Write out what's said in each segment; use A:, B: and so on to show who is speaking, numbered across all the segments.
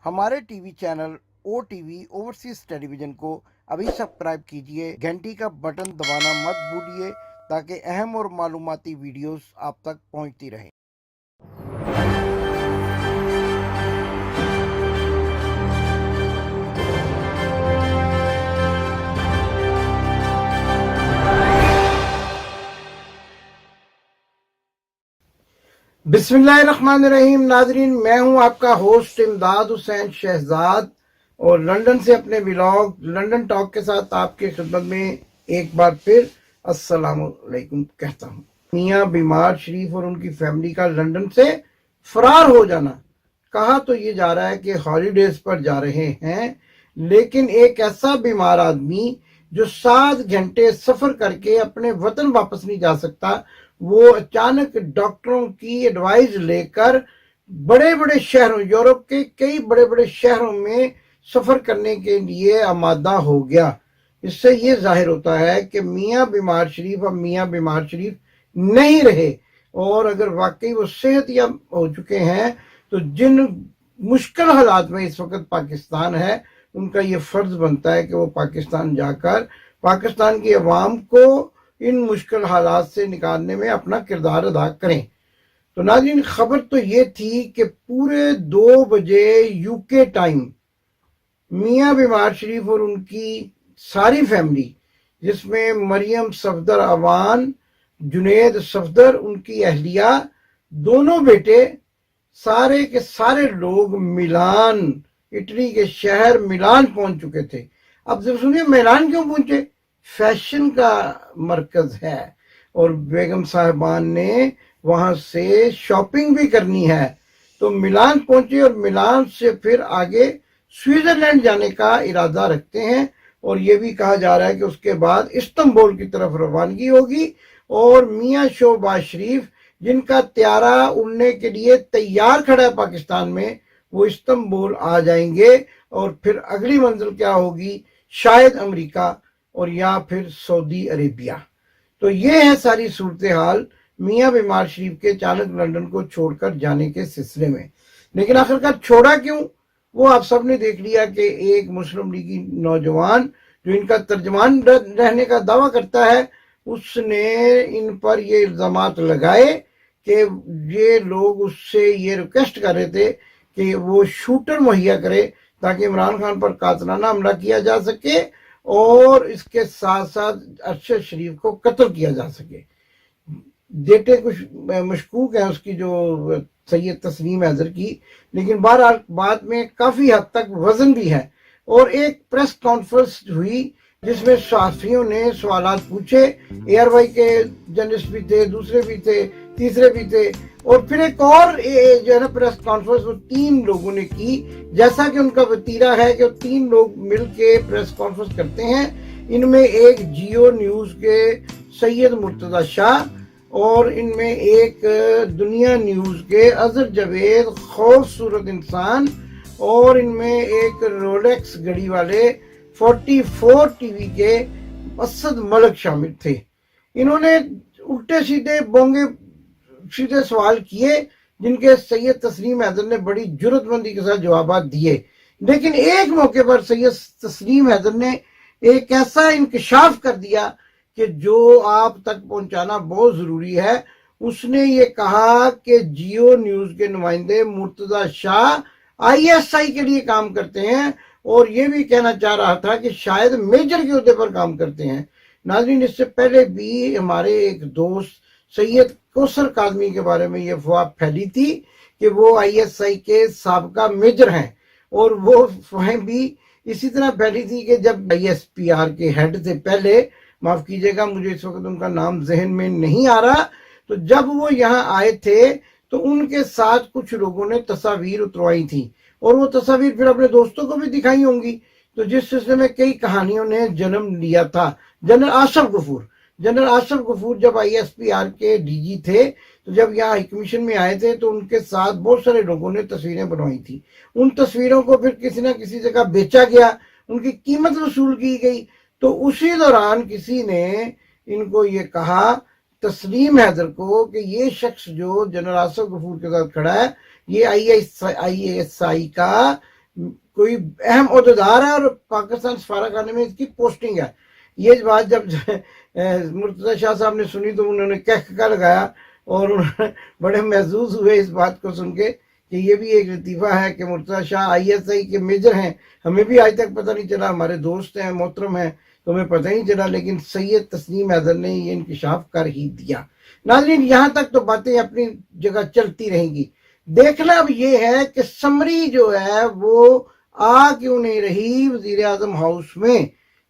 A: हमारे TV channel ओ TV overseas television को अभी सब्सक्राइब कीजिए, घंटी का बटन दबाना मत भूलिए ताकि अहम और मालूमाती वीडियोस आप तक पहुंचती रहें। बिस्मिल्लाहिर्रहमानिर्रहीम। नाजरीन, मैं हूं आपका होस्ट इमदाद हुसैन शहजाद और लंदन से अपने व्लॉग लंदन टॉक के साथ आपके खिदमत में एक बार फिर अस्सलाम वालेकुम कहता हूं। मियां बीमार शरीफ और उनकी फैमिली का लंदन से फरार हो जाना, कहा तो ये जा रहा है कि हॉलीडेज पर जा रहे हैं, लेकिन एक ऐसा बीमार आदमी जो 7 घंटे सफर करके अपने वतन वापस नहीं जा सकता, वो अचानक डॉक्टरों की एडवाइस लेकर बड़े बड़े शहरों, यूरोप के कई बड़े बड़े शहरों में सफर करने के लिए आमादा हो गया। इससे ये जाहिर होता है कि मियां बीमार शरीफ अब मियां बीमार शरीफ नहीं रहे, और अगर वाकई वो सेहतयाब हो चुके हैं तो जिन मुश्किल हालात में इस वक्त पाकिस्तान है, उनका ये फर्ज बनता है कि वो पाकिस्तान जाकर पाकिस्तान की अवाम को इन मुश्किल हालात से निकालने में अपना किरदार अदा करें। तो नाज़रीन, खबर तो ये थी कि पूरे 2 बजे यूके टाइम मियां बीमार शरीफ और उनकी सारी फैमिली, जिसमें मरियम सफदर अवान, जुनेद सफदर, उनकी अहलिया, दोनों बेटे, सारे के सारे लोग मिलान, इटली के शहर मिलान पहुंच चुके थे। अब जब सुनिए, मिलान क्यों पहुंचे? फैशन का मरकज है और बेगम साहिबान ने वहां से शॉपिंग भी करनी है, तो मिलान पहुंचे और मिलान से फिर आगे स्विट्जरलैंड जाने का इरादा रखते हैं। और ये भी कहा जा रहा है कि उसके बाद इस्तांबुल की तरफ रवानगी होगी और मियां शहबाज शरीफ, जिनका त्यारा उड़ने के लिए तैयार खड़ा है पाकिस्तान में, वो इस्तांबुल आ जाएंगे और फिर अगली मंजिल क्या होगी? शायद अमेरिका और या फिर सऊदी अरेबिया। तो ये है सारी सूरत हाल मियां बीमार शरीफ के अचानक लंदन को छोड़कर जाने के सिलसिले में। लेकिन आखिरकार छोड़ा क्यों, वो आप सब ने देख लिया कि एक मुस्लिम लीगी नौजवान जो इनका तर्जमान रहने का दावा करता है, उसने इन पर ये इल्जामात लगाए कि ये लोग उससे ये रिक्वेस्ट कर रहे थे कि वो शूटर मुहैया करे ताकि इमरान खान पर कातलाना हमला किया जा सके और इसके साथ साथ अरशद शरीफ को कत्ल किया जा सके। डेटे कुछ मशकूक है उसकी, जो सैयद तस्लीम हैदर की, लेकिन बहरहाल बाद में काफी हद तक वजन भी है। और एक प्रेस कॉन्फ्रेंस हुई जिसमें सहाफियों ने सवालात पूछे, एआरवाई के जर्नलिस्ट भी थे, दूसरे भी थे, तीसरे भी थे, और फिर एक और जो है ना प्रेस कॉन्फ्रेंस वो 3 लोगों ने की। जैसा कि उनका वतीरा है कि 3 लोग मिलके प्रेस कॉन्फ्रेंस करते हैं। इनमें एक जियो न्यूज के सैयद मुर्तजा शाह और इनमें एक दुनिया न्यूज के अजहर जावेद खूबसूरत इंसान और इनमें एक रोलेक्स घड़ी वाले 44 टीवी के असद मलिक शामिल थे। इन्होंने उल्टे सीधे बोंगे सीधे सवाल किए जिनके सैयद तस्लीम हैदर ने बड़ी जुर्रतमंदी के साथ जवाब दिए। लेकिन एक मौके पर सैयद तस्लीम हैदर ने एक ऐसा इंकशाफ कर दिया कि जो आप तक पहुंचाना बहुत जरूरी है। उसने ये कहा कि जियो न्यूज के नुमाइंदे मुर्तजा शाह आईएसआई के लिए काम करते हैं, और ये भी कहना चाह रहा था कि शायद मेजर के ओहदे पर काम करते हैं। नाज़रीन, इससे पहले भी हमारे एक दोस्त सैयद कौसर काजमी के बारे में ये अफवाह फैली थी कि वो आईएसआई के साबका मेजर हैं, और वो अफवाहें भी इसी तरह फैली थी कि जब आईएसपीआर के हेड थे पहले, माफ कीजिएगा मुझे इस वक्त उनका नाम जहन में नहीं आ रहा, तो जब वो यहाँ आए थे तो उनके साथ कुछ लोगों ने तस्वीर उतरवाई थी और वो तस्वीर फिर अपने दोस्तों को भी दिखाई होंगी। तो जिस सिलसिले में कई कहानियों ने जन्म लिया था। जनरल आशरफ गफूर जब आईएसपीआर के डीजी थे, तो जब यहाँ हाई कमीशन में आए थे तो उनके साथ बहुत सारे लोगों ने तस्वीरें बनवाई थी। उन तस्वीरों को फिर किसी ना किसी जगह बेचा गया, उनकी कीमत वसूल की गई। तो उसी दौरान किसी ने इनको ये कहा, तस्लीम हैदर को, कि ये शख्स जो जनरल आशरफ गफूर के साथ खड़ा है, ये आईएसआई का کوئی اہم عہدیدار ہے اور پاکستان سفارتخانے میں اس کی پوسٹنگ ہے. یہ بات جب مرتضی شاہ صاحب نے سنی تو انہوں نے کہہ لگایا اور انہوں نے بڑے محظوظ ہوئے اس بات کو سن کے کہ یہ بھی ایک لطیفہ ہے کہ مرتضی شاہ ISI کے میجر ہیں. ہمیں بھی آج تک پتہ نہیں چلا, ہمارے دوست ہیں, محترم ہیں, تو ہمیں پتہ نہیں چلا, لیکن سید تسنیم حیدر نے یہ انکشاف کر ہی دیا. ناظرین, یہاں تک تو باتیں اپنی جگہ چلتی رہیں گی. دیکھنا اب یہ ہے کہ سمری جو ہے وہ آ کیوں نہیں رہی وزیر اعظم ہاؤس میں.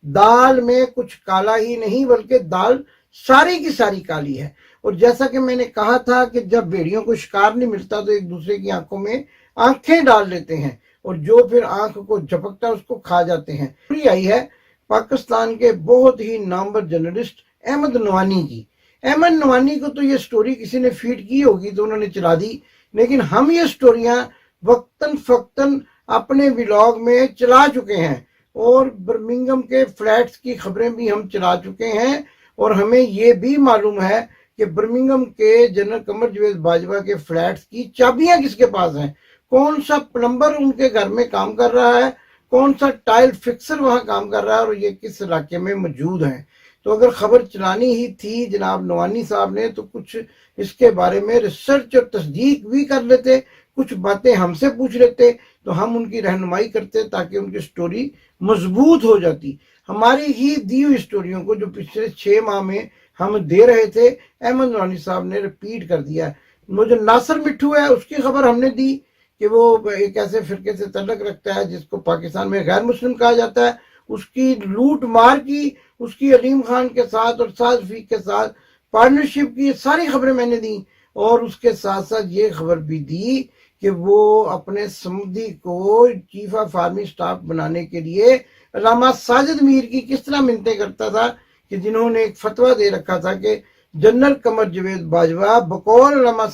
A: دال میں کچھ کالا ہی نہیں بلکہ دال ساری کی ساری کالی ہے. اور جیسا کہ میں نے کہا تھا کہ جب بھیڑیوں کو شکار نہیں ملتا تو ایک دوسرے کی آنکھوں میں آنکھیں ڈال لیتے ہیں اور جو پھر آنکھ کو جھپکتا ہے اس کو کھا جاتے ہیں. آئی ہے پاکستان کے بہت ہی نامور جرنلسٹ احمد نوانی کی. احمد نوانی کو تو یہ سٹوری کسی نے فیڈ کی ہوگی تو انہوں نے چلا دی, لیکن ہم یہ سٹوریاں وقتاً فوقتاً اپنے ولاگ میں چلا چکے ہیں اور برمنگم کے فلیٹس کی خبریں بھی ہم چلا چکے ہیں. اور ہمیں یہ بھی معلوم ہے کہ برمنگم کے جنرل قمر جاوید باجوہ کے فلیٹس کی چابیاں کس کے پاس ہیں, کون سا پلمبر ان کے گھر میں کام کر رہا ہے, کون سا ٹائل فکسر وہاں کام کر رہا ہے اور یہ کس علاقے میں موجود ہیں. تو اگر خبر چلانی ہی تھی جناب نوانی صاحب نے تو کچھ اس کے بارے میں ریسرچ اور تصدیق بھی کر لیتے, کچھ باتیں ہم سے پوچھ لیتے تو ہم ان کی رہنمائی کرتے تاکہ ان کی سٹوری مضبوط ہو جاتی. ہماری ہی دی ہوئی سٹوریوں کو جو پچھلے 6 ماہ میں ہم دے رہے تھے احمد نوانی صاحب نے ریپیٹ کر دیا ہے. وہ جو ناصر مٹھو ہے اس کی خبر ہم نے دی کہ وہ ایک ایسے فرقے سے تعلق رکھتا ہے جس کو پاکستان میں غیر مسلم کہا جاتا ہے, اس کی لوٹ مار کی, اس کی علیم خان کے ساتھ اور سعد رفیق کے ساتھ پارٹنرشپ کی, ساری خبریں میں نے دی. اور اس کے ساتھ ساتھ یہ خبر بھی دی کہ وہ اپنے سمدھی کو چیف آف آرمی سٹاف بنانے کے لیے علامہ ساجد میر کی کس طرح منتیں کرتا تھا کہ جنہوں نے ایک فتویٰ دے رکھا تھا کہ جنرل قمر جاوید باجوہ بقول علامہ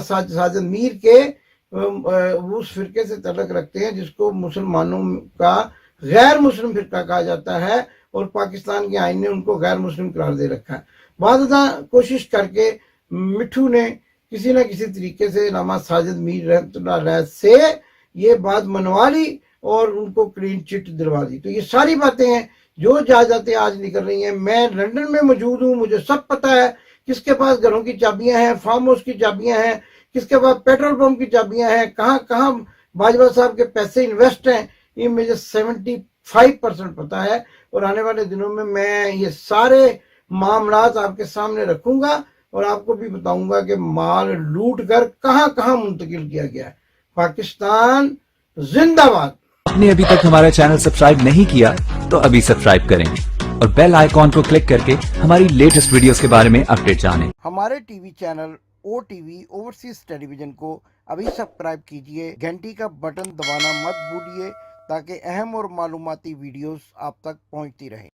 A: ساجد میر کے اس فرقے سے تعلق رکھتے ہیں جس کو مسلمانوں کا غیر مسلم فرقہ کہا جاتا ہے اور پاکستان کے آئین نے ان کو غیر مسلم قرار دے رکھا ہے. بعض کوشش کر کے مٹھو نے کسی نہ کسی طریقے سے علامہ ساجد میر رحمۃ اللہ علیہ سے یہ بات منوا لی اور ان کو کلین چٹ دلوا دی. تو یہ ساری باتیں ہیں جو جائزاتیں آج نکل رہی ہیں. میں لندن میں موجود ہوں, مجھے سب پتہ ہے کس کے پاس گھروں کی چابیاں ہیں, فارم ہاؤس کی چابیاں ہیں, کس کے پاس پیٹرول پمپ کی چابیاں ہیں, کہاں کہاں باجوہ صاحب کے پیسے انویسٹ ہیں. یہ مجھے 75% پتہ ہے اور آنے والے دنوں میں یہ سارے معاملات آپ کے سامنے رکھوں گا اور آپ کو بھی بتاؤں گا کہ مال لوٹ کر کہاں کہاں منتقل کیا گیا ہے. پاکستان زندہ باد.
B: آپ نے ابھی تک ہمارا چینل سبسکرائب نہیں کیا تو ابھی سبسکرائب کریں اور بیل آئیکن کو کلک کر کے ہماری لیٹسٹ ویڈیوز کے بارے میں اپڈیٹ جانیں.
A: ہمارے T V channel OTV overseas television کو ابھی سبسکرائب کیجئے, گھنٹی کا بٹن دبانا مت بھولیے تاکہ اہم اور معلوماتی ویڈیوز آپ تک پہنچتی رہیں.